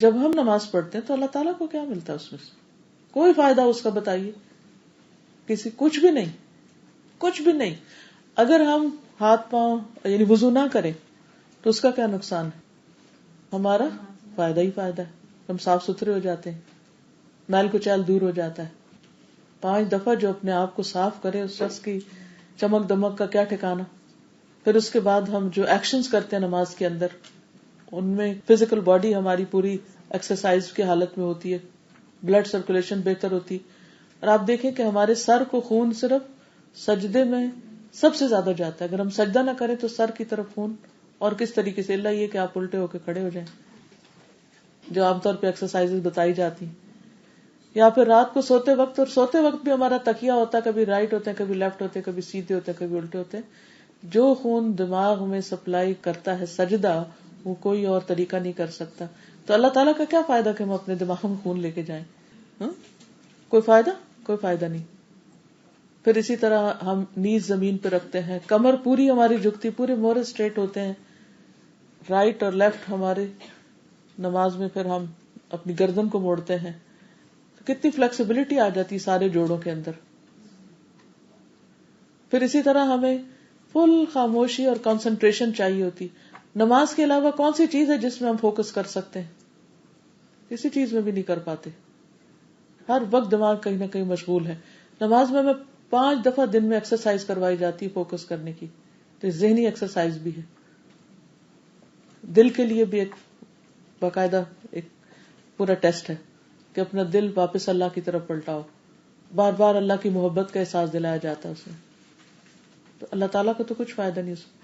جب ہم نماز پڑھتے ہیں تو اللہ تعالیٰ کو کیا ملتا ہے اس میں سے؟ کوئی فائدہ اس کا بتائیے؟ کچھ بھی نہیں، کچھ بھی نہیں. اگر ہم ہاتھ پاؤں یعنی وضو نہ کریں تو اس کا کیا نقصان ہے؟ ہمارا فائدہ ہی فائدہ ہے. ہم صاف ستھرے ہو جاتے ہیں، میل کچیل دور ہو جاتا ہے. 5 دفعہ جو اپنے آپ کو صاف کرے اس شخص کی چمک دمک کا کیا ٹھکانا. پھر اس کے بعد ہم جو ایکشنز کرتے ہیں نماز کے اندر، ان میں فزیکل باڈی ہماری پوری ایکسرسائز کی حالت میں ہوتی ہے، بلڈ سرکولیشن بہتر ہوتی. اور آپ دیکھیں کہ ہمارے سر کو خون صرف سجدے میں سب سے زیادہ جاتا ہے. اگر ہم سجدہ نہ کریں تو سر کی طرف خون، اور کس طریقے سے، اللہ یہ کہ آپ الٹے ہو کے کھڑے ہو جائیں جو عام طور پہ ایکسرسائز بتائی جاتی. یا پھر رات کو سوتے وقت، اور سوتے وقت بھی ہمارا تکیہ ہوتا ہے، کبھی رائٹ ہوتے ہیں، کبھی لیفٹ ہوتے ہیں، کبھی سیدھے ہوتے ہیں، کبھی الٹے ہوتے ہیں. جو خون دماغ میں سپلائی کرتا ہے سجدہ، وہ کوئی اور طریقہ نہیں کر سکتا. تو اللہ تعالیٰ کا کیا فائدہ کہ ہم اپنے دماغ میں خون لے کے جائیں؟ کوئی فائدہ؟ کوئی فائدہ نہیں. پھر اسی طرح ہم نیز زمین پہ رکھتے ہیں، کمر پوری ہماری جھکتی، پورے مورے اسٹریٹ ہوتے ہیں. رائٹ اور لیفٹ ہمارے نماز میں پھر ہم اپنی گردن کو موڑتے ہیں. کتنی فلیکسیبلٹی آ جاتی سارے جوڑوں کے اندر. پھر اسی طرح ہمیں فل خاموشی اور کنسنٹریشن چاہیے ہوتی. نماز کے علاوہ کون سی چیز ہے جس میں ہم فوکس کر سکتے ہیں؟ کسی چیز میں بھی نہیں کر پاتے. ہر وقت دماغ کہیں نہ کہیں مشغول ہے. نماز میں 5 دفعہ دن میں ایکسرسائز کروائی جاتی ہے فوکس کرنے کی. تو ذہنی ایکسرسائز بھی ہے، دل کے لیے بھی ایک باقاعدہ ایک پورا ٹیسٹ ہے کہ اپنا دل واپس اللہ کی طرف پلٹاؤ. بار بار اللہ کی محبت کا احساس دلایا جاتا ہے اس میں. تو اللہ تعالیٰ کو تو کچھ فائدہ نہیں اس میں.